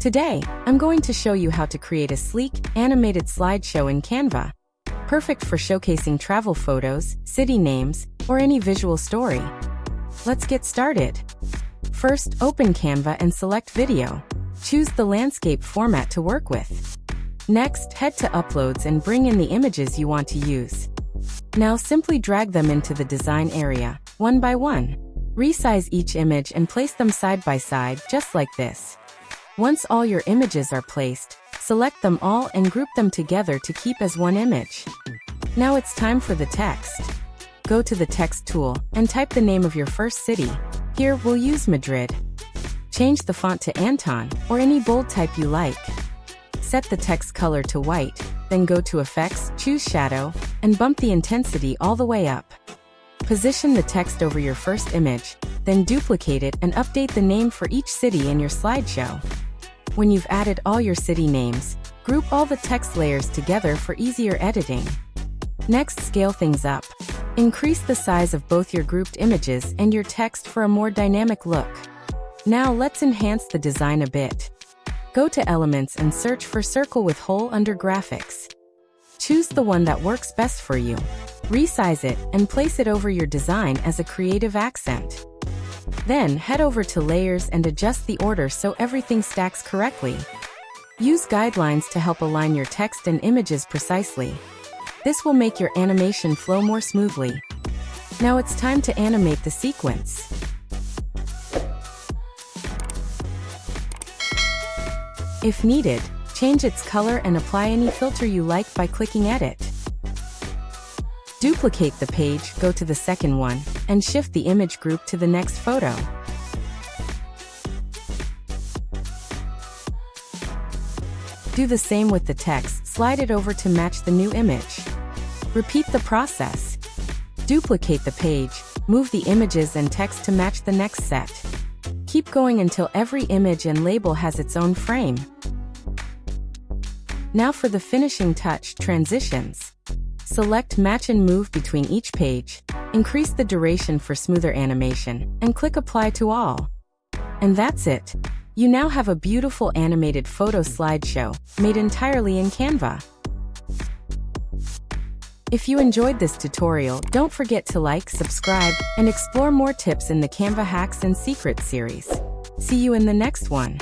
Today, I'm going to show you how to create a sleek, animated slideshow in Canva. Perfect for showcasing travel photos, city names, or any visual story. Let's get started. First, open Canva and select Video. Choose the landscape format to work with. Next, head to Uploads and bring in the images you want to use. Now simply drag them into the design area, one by one. Resize each image and place them side by side, just like this. Once all your images are placed, select them all and group them together to keep as one image. Now it's time for the text. Go to the text tool and type the name of your first city. Here we'll use Madrid. Change the font to Anton or any bold type you like. Set the text color to white, then go to Effects, choose Shadow, and bump the intensity all the way up. Position the text over your first image, then duplicate it and update the name for each city in your slideshow. When you've added all your city names, group all the text layers together for easier editing. Next, scale things up. Increase the size of both your grouped images and your text for a more dynamic look. Now let's enhance the design a bit. Go to Elements and search for Circle with Hole under Graphics. Choose the one that works best for you. Resize it and place it over your design as a creative accent. Then head over to Layers and adjust the order so everything stacks correctly. Use guidelines to help align your text and images precisely. This will make your animation flow more smoothly. Now it's time to animate the sequence. If needed, change its color and apply any filter you like by clicking Edit. Duplicate the page, go to the second one, and shift the image group to the next photo. Do the same with the text, slide it over to match the new image. Repeat the process. Duplicate the page, move the images and text to match the next set. Keep going until every image and label has its own frame. Now for the finishing touch, transitions. Select Match and move between each page, increase the duration for smoother animation, and click Apply to all. And that's it. You now have a beautiful animated photo slideshow, made entirely in Canva. If you enjoyed this tutorial, don't forget to like, subscribe, and explore more tips in the Canva Hacks and Secrets series. See you in the next one.